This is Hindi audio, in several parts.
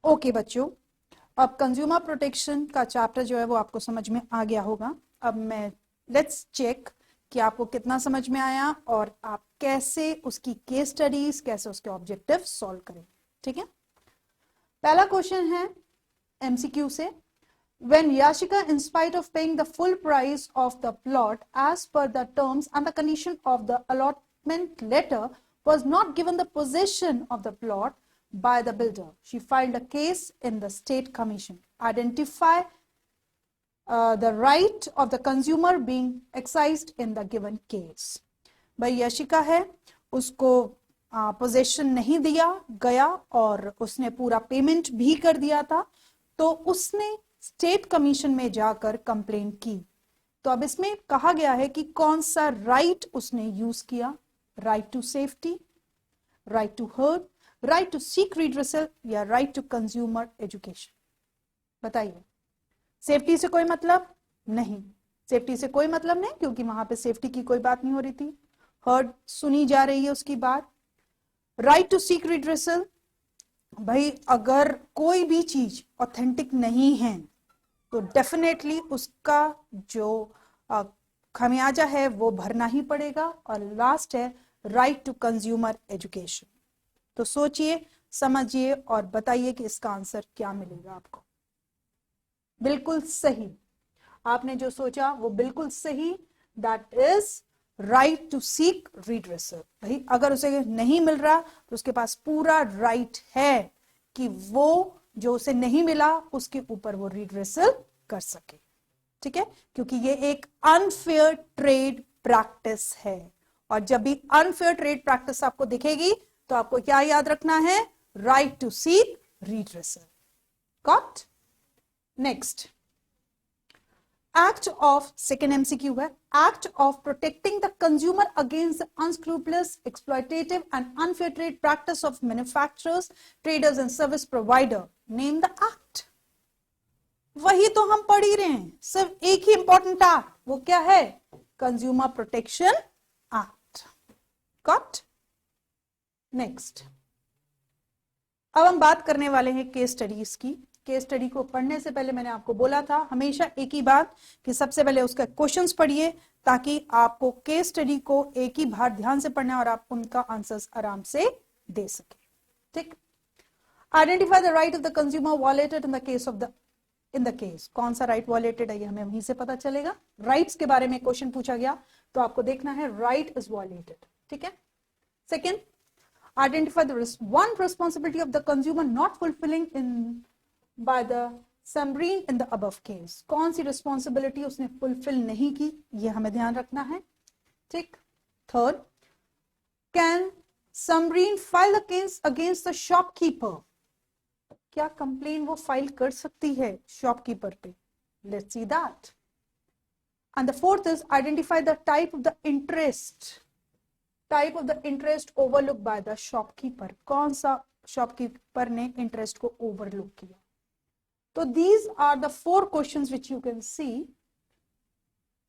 ओके बच्चों, अब कंज्यूमर प्रोटेक्शन का चैप्टर जो है वो आपको समझ में आ गया होगा। अब मैं लेट्स चेक कि आपको कितना समझ में आया और आप कैसे उसकी केस स्टडीज, कैसे उसके ऑब्जेक्टिव सॉल्व करें। ठीक है, पहला क्वेश्चन है एमसीक्यू से। When Yashika, in spite of paying the full price of the plot as per the terms and the condition of the allotment letter, was not given the possession of the plot by the builder, she filed a case in the state commission. Identify the right of the consumer being excised in the given case. भाई यशिका है, उसको पोजेशन नहीं दिया गया और उसने पूरा पेमेंट भी कर दिया था, तो उसने स्टेट कमीशन में जाकर कंप्लेन की। तो अब इसमें कहा गया है कि कौन सा राइट उसने यूज किया, right to safety, right to heard, right to seek redressal या राइट टू कंज्यूमर एजुकेशन। बताइए, सेफ्टी से कोई मतलब नहीं, सेफ्टी से कोई मतलब नहीं क्योंकि वहां पे सेफ्टी की कोई बात नहीं हो रही थी। हर्ट सुनी जा रही है उसकी बात। राइट टू सीक रिड्रेसल, भाई अगर कोई भी चीज ऑथेंटिक नहीं है तो डेफिनेटली उसका जो खमियाजा है वो भरना ही पड़ेगा। और लास्ट है राइट टू कंज्यूमर एजुकेशन। तो सोचिए, समझिए और बताइए कि इसका आंसर क्या मिलेगा आपको। बिल्कुल सही, आपने जो सोचा वो बिल्कुल सही, that is right to seek redressal. भाई अगर उसे नहीं मिल रहा तो उसके पास पूरा राइट है कि वो जो उसे नहीं मिला उसके ऊपर वो रिड्रेसल कर सके। ठीक है, क्योंकि ये एक अनफेयर ट्रेड प्रैक्टिस है और जब भी अनफेयर ट्रेड प्रैक्टिस आपको दिखेगी तो आपको क्या याद रखना है, right to seek redressal. Got? Next, act of, second MCQ है, act of protecting the consumer against the unscrupulous, exploitative and unfair trade practice of manufacturers, traders and service provider. Name the act. वही तो हम पढ़ ही रहे हैं, सिर्फ एक ही इंपॉर्टेंट एक्ट, वो क्या है, consumer protection act. Got? Next, अब हम बात करने वाले हैं केस स्टडीज की। केस स्टडी को पढ़ने से पहले मैंने आपको बोला था हमेशा एक ही बात कि सबसे पहले उसका क्वेश्चंस पढ़िए ताकि आपको केस स्टडी को एक ही बार ध्यान से पढ़ना और आप उनका आंसर्स आराम से दे सके। ठीक, identify the right of the consumer violated in the case of the, in the case, कौन सा राइट वॉयलेटेड है ये हमें वहीं से पता चलेगा। राइट्स के बारे में क्वेश्चन पूछा गया तो आपको देखना है राइट इज वॉयलेटेड। ठीक है, second, identify the one responsibility of the consumer not fulfilling in by the submarine in the above case। कौन सी responsibility उसने fulfill नहीं की, ये हमें ध्यान रखना है। ठीक, third, can submarine file the case against the shopkeeper। क्या कंप्लेन वो फाइल कर सकती है शॉपकीपर पे? Let's see that। And the fourth is identify the type of the interest, type of the interest overlook by the shopkeeper. कौन सा शॉपकीपर ने इंटरेस्ट को ओवरलुक किया? तो these are the 4 questions which you can see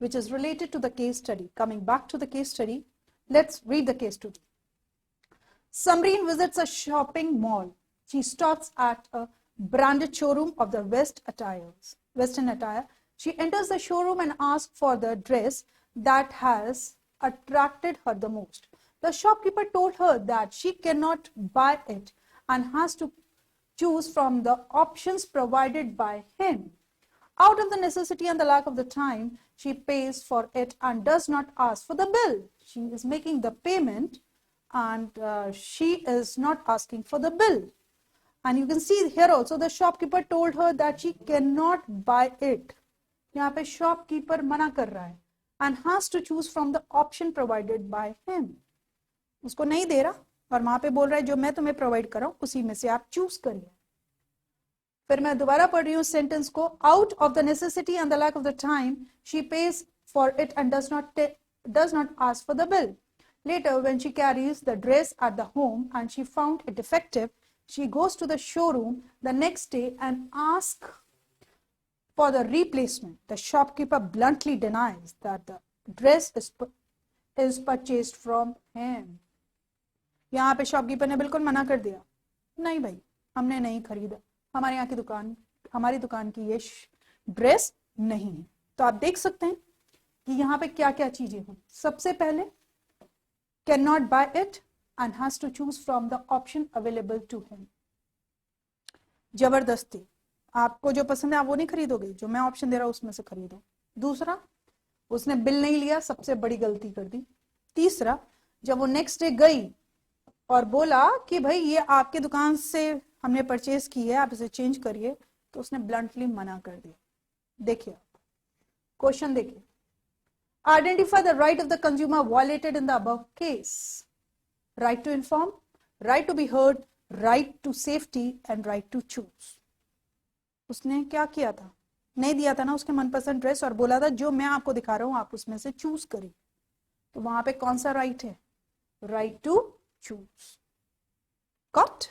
which is related to the case study. Coming back to the case study, let's read the case study. Samreen visits a shopping mall. She stops at a branded showroom of the Western attire. She enters the showroom and asks for the dress that has attracted her the most. The shopkeeper told her that she cannot buy it and has to choose from the options provided by him. Out of the necessity and the lack of the time, she pays for it and does not ask for the bill. She is making the payment and she is not asking for the bill. And you can see here also the shopkeeper told her that she cannot buy it. यहाँ पे shopkeeper मना कर रहा है and has to choose from the option provided by him. उसको नहीं दे रहा और वहां पे बोल रहा है जो मैं तुम्हें प्रोवाइड कर रहा हूं उसी में से आप चूज करिए। फिर मैं दोबारा पढ़ रही हूँ सेंटेंस को। Out of the necessity and the lack of the time she pays for it and does not ask for the bill. Later when she carries the dress at the home and she found it defective, she goes to the showroom the next day and asks for the replacement. The shopkeeper bluntly denies that the dress is purchased from him. यहाँ पे शॉपकीपर ने बिल्कुल मना कर दिया, नहीं भाई हमने नहीं खरीदा, हमारी दुकान की ये ड्रेस नहीं है। तो आप देख सकते हैं कि यहाँ पे क्या क्या चीजें हैं। सबसे पहले can not buy it and has to choose from the option available to him. जबरदस्ती आपको जो पसंद है आप वो नहीं खरीदोगे, जो मैं ऑप्शन दे रहा हूं उसमें से खरीदो। दूसरा, उसने बिल नहीं लिया, सबसे बड़ी गलती कर दी। तीसरा, जब वो नेक्स्ट डे गई और बोला कि भाई ये आपके दुकान से हमने परचेज की है, आप इसे चेंज करिए, तो उसने ब्लंटली मना कर दिया। देखिए क्वेश्चन देखिए, identify the right of the consumer violated in the above case. Right to inform, right to be heard, right to safety and right to choose. उसने क्या किया था, नहीं दिया था ना उसके मनपसंद ड्रेस और बोला था जो मैं आपको दिखा रहा हूं आप उसमें से चूज करिए। तो वहां पे कौन सा राइट है, right to choose. Got?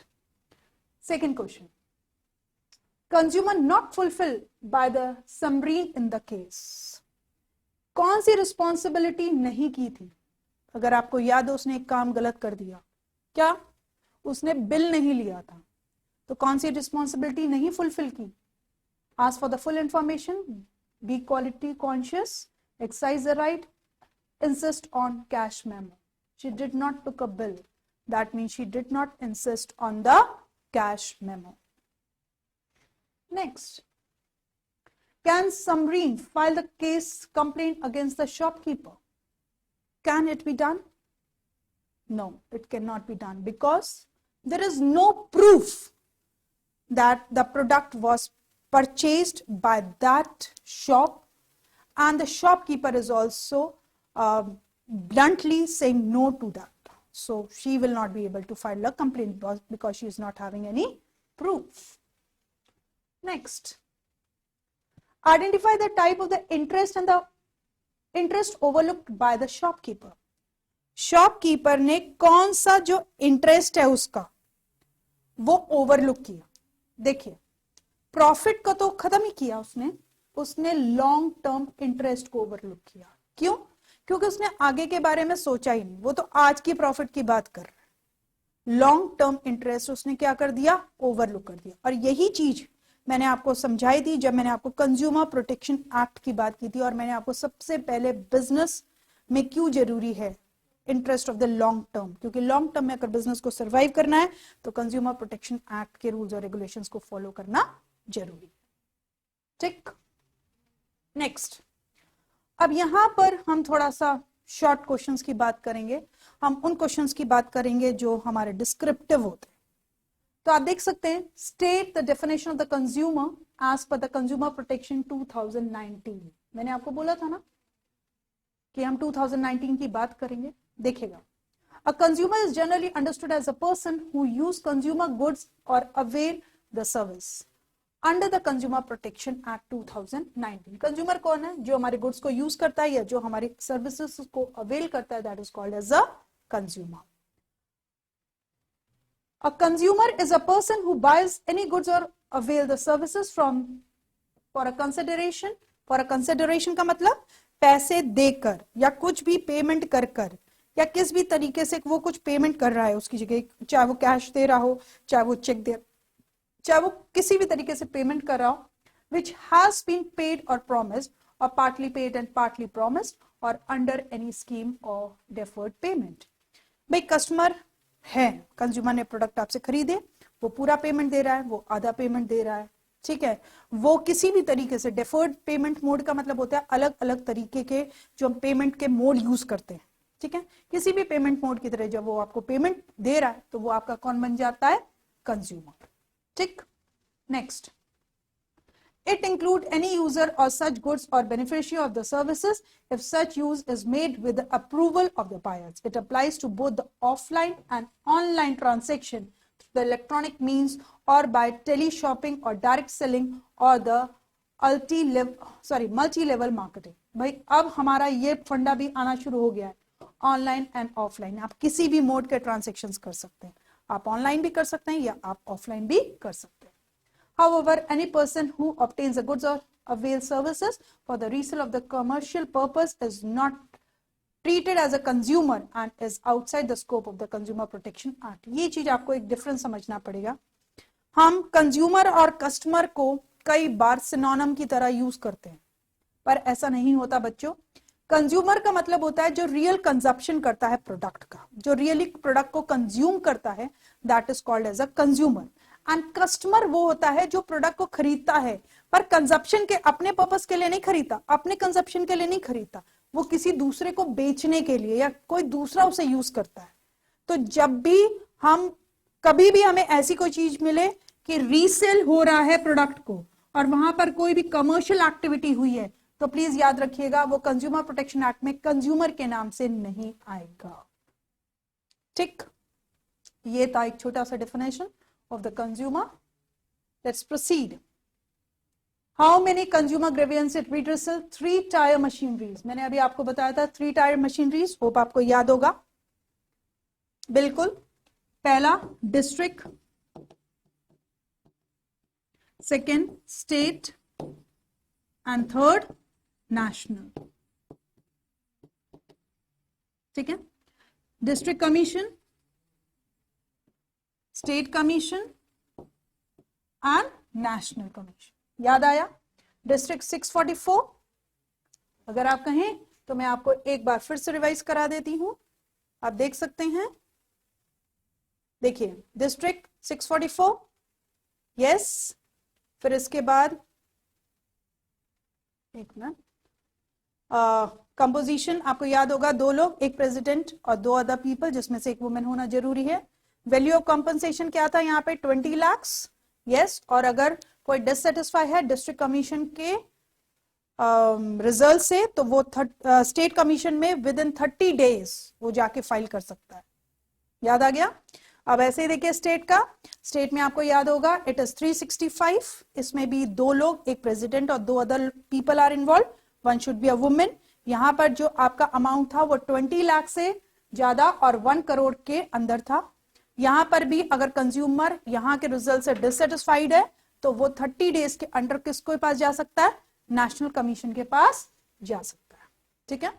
Second question, consumer not fulfil by the Samreen in the case. कौन सी रिस्पॉन्सिबिलिटी नहीं की थी? अगर आपको याद हो उसने एक काम गलत कर दिया, क्या? उसने बिल नहीं लिया था, तो कौन सी रिस्पॉन्सिबिलिटी नहीं फुलफिल की? Ask for the full information, be quality conscious, exercise the right, insist on cash memo. She did not took a bill. That means she did not insist on the cash memo. Next, can Samreen file the case complaint against the shopkeeper? Can it be done? No, it cannot be done because there is no proof that the product was purchased by that shop, and the shopkeeper is also bluntly saying no to that. So she will not be able to file a complaint because she is not having any proof. Next, identify the type of the interest and the interest overlooked by the shopkeeper. Shopkeeper ने कौन सा जो इंटरेस्ट है उसका वो ओवरलुक किया। देखिए, प्रॉफिट को तो खत्म ही किया उसने लॉन्ग टर्म इंटरेस्ट को ओवरलुक किया। क्यों? क्योंकि उसने आगे के बारे में सोचा ही नहीं, वो तो आज की प्रॉफिट की बात कर रहा है। लॉन्ग टर्म इंटरेस्ट उसने क्या कर दिया, ओवरलुक कर दिया। और यही चीज मैंने आपको समझाई थी जब मैंने आपको कंज्यूमर प्रोटेक्शन एक्ट की बात की थी, और मैंने आपको सबसे पहले बिजनेस में क्यों जरूरी है interest of the long term, क्योंकि लॉन्ग टर्म में अगर बिजनेस को सर्वाइव करना है तो कंज्यूमर प्रोटेक्शन एक्ट के रूल्स और रेगुलेशंस को फॉलो करना जरूरी है। ठीक, नेक्स्ट, अब यहां पर हम थोड़ा सा शॉर्ट क्वेश्चंस की बात करेंगे। हम उन क्वेश्चंस की बात करेंगे जो हमारे डिस्क्रिप्टिव होते हैं। तो आप देख सकते हैं, state the definition of the consumer as per the consumer protection 2019। मैंने आपको बोला था ना कि हम 2019 की बात करेंगे। देखिएगा, a consumer is generally understood as a person who use consumer goods और avail the service under the consumer protection act 2019। Consumer कौन है? जो हमारे गुड्स को यूज करता है या जो हमारी सर्विसेज को अवेल करता है, that is called as a consumer. A consumer is a person who buys any goods और avail the services from for a consideration. For a consideration का मतलब पैसे देकर या कुछ भी पेमेंट कर कर या किस भी तरीके से वो कुछ पेमेंट कर रहा है उसकी जगह, चाहे वो कैश दे रहा हो, चाहे वो चेक दे, चाहे वो किसी भी तरीके से पेमेंट कर रहा हो, which has been paid or promised or partly paid and partly promised or under any scheme of deferred payment। भाई कस्टमर है, कंज्यूमर ने प्रोडक्ट आपसे खरीदे, वो पूरा पेमेंट दे रहा है, वो आधा पेमेंट दे रहा है, ठीक है, वो किसी भी तरीके से डेफर्ड पेमेंट मोड का मतलब होता है अलग अलग तरीके के जो हम पेमेंट के मोड यूज करते हैं, ठीक है। किसी भी पेमेंट मोड की तरह जब वो आपको पेमेंट दे रहा है तो वो आपका कौन बन जाता है? कंज्यूमर। ठीक, next, it include any user or such goods or beneficiary of the services if such use is made with the approval of the buyers. It applies to both the offline and online transaction through the electronic means or by tele-shopping or direct selling or the multi-level marketing। भाई अब हमारा ये फंडा भी आना शुरू हो गया है, ऑनलाइन एंड ऑफलाइन। आप किसी भी मोड के ट्रांजेक्शन्स कर सकते हैं, आप ऑनलाइन भी कर सकते हैं या आप ऑफलाइन भी कर सकते हैं। However, any person who obtains the goods or avails services for the resale of the commercial purpose is not treated as a consumer and is outside the scope of the Consumer Protection Act। ये चीज आपको एक डिफरेंस समझना पड़ेगा। हम कंज्यूमर और कस्टमर को कई बार सिनोनिम की तरह यूज करते हैं, पर ऐसा नहीं होता बच्चों। कंज्यूमर का मतलब होता है जो रियल कंजप्शन करता है प्रोडक्ट का, जो रियली प्रोडक्ट को कंज्यूम करता है, that is called as a consumer. And customer वो होता है जो प्रोडक्ट को खरीदता है, पर कंजप्शन के अपने पर्पस के लिए नहीं खरीदता, अपने कंजप्शन के लिए नहीं खरीदता, वो किसी दूसरे को बेचने के लिए या कोई दूसरा उसे यूज करता है। तो जब भी हम कभी भी हमें ऐसी कोई चीज मिले कि रीसेल हो रहा है प्रोडक्ट को और वहां पर कोई भी कमर्शियल एक्टिविटी हुई है, तो प्लीज याद रखिएगा वो कंज्यूमर प्रोटेक्शन एक्ट में कंज्यूमर के नाम से नहीं आएगा। ठीक, ये था एक छोटा सा definition of the consumer. Let's proceed. How many consumer grievance redressal? 3 tyre machineries. मैंने अभी आपको बताया था 3 टायर मशीनरीज, होप आपको याद होगा। बिल्कुल, पहला district, second state and third national. ठीक है, district commission, state commission and national commission. याद आया? डिस्ट्रिक्ट 644, अगर आप कहें तो मैं आपको एक बार फिर से रिवाइज करा देती हूं, आप देख सकते हैं। देखिए, डिस्ट्रिक्ट 644, यस। फिर इसके बाद एक मिनट, कंपोजिशन आपको याद होगा, 2 लोग, एक प्रेसिडेंट और 2 अदर पीपल, जिसमें से एक वुमेन होना जरूरी है। वैल्यू ऑफ कंपनसेशन क्या था यहाँ पे? 20 लाख, यस। और अगर कोई डिससेटिस्फाई है डिस्ट्रिक्ट कमीशन के रिजल्ट से, तो वो स्टेट कमीशन में विद इन 30 डेज वो जाके फाइल कर सकता है। याद आ गया? अब ऐसे ही देखिए स्टेट का, स्टेट में आपको याद होगा इट इज 365, इसमें भी 2 लोग, एक प्रेसिडेंट और 2 other people are involve, one should be a women. यहां पर जो आपका अमाउंट था वो 20 लाख से ज्यादा और 1 करोड़ के अंदर था। यहां पर भी अगर कंज्यूमर यहां के रिजल्ट से डिससेटिस्फाइड है तो वो 30 डेज के अंडर किसके पास जा सकता है? नेशनल कमीशन के पास जा सकता है। ठीक है,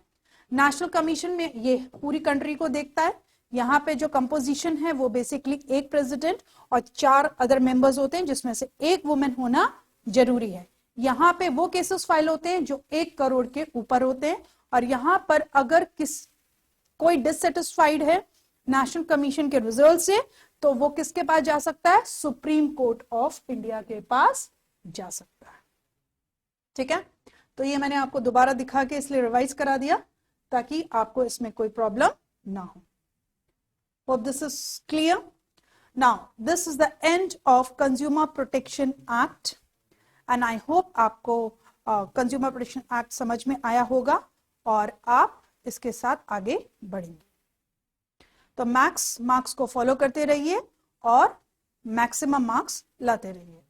नेशनल कमीशन में ये पूरी कंट्री को देखता है। यहाँ पे जो कंपोजिशन है वो बेसिकली एक प्रेसिडेंट और 4 अदर मेंबर्स होते हैं, जिसमें से एक वुमेन होना जरूरी है। यहाँ पे वो केसेस फाइल होते हैं जो 1 करोड़ के ऊपर होते हैं, और यहाँ पर अगर कोई डिससेटिस्फाइड है नेशनल कमीशन के रिजल्ट से, तो वो किसके पास जा सकता है? सुप्रीम कोर्ट ऑफ इंडिया के पास जा सकता है। ठीक है, तो ये मैंने आपको दोबारा दिखा के इसलिए रिवाइज करा दिया ताकि आपको इसमें कोई प्रॉब्लम ना हो। Hope this is clear. Now, this is the end of Consumer Protection Act, and I hope आपको Consumer Protection Act समझ में आया होगा और आप इसके साथ आगे बढ़ेंगे। तो मैक्स मार्क्स को फॉलो करते रहिए और मैक्सिमम मार्क्स लाते रहिए।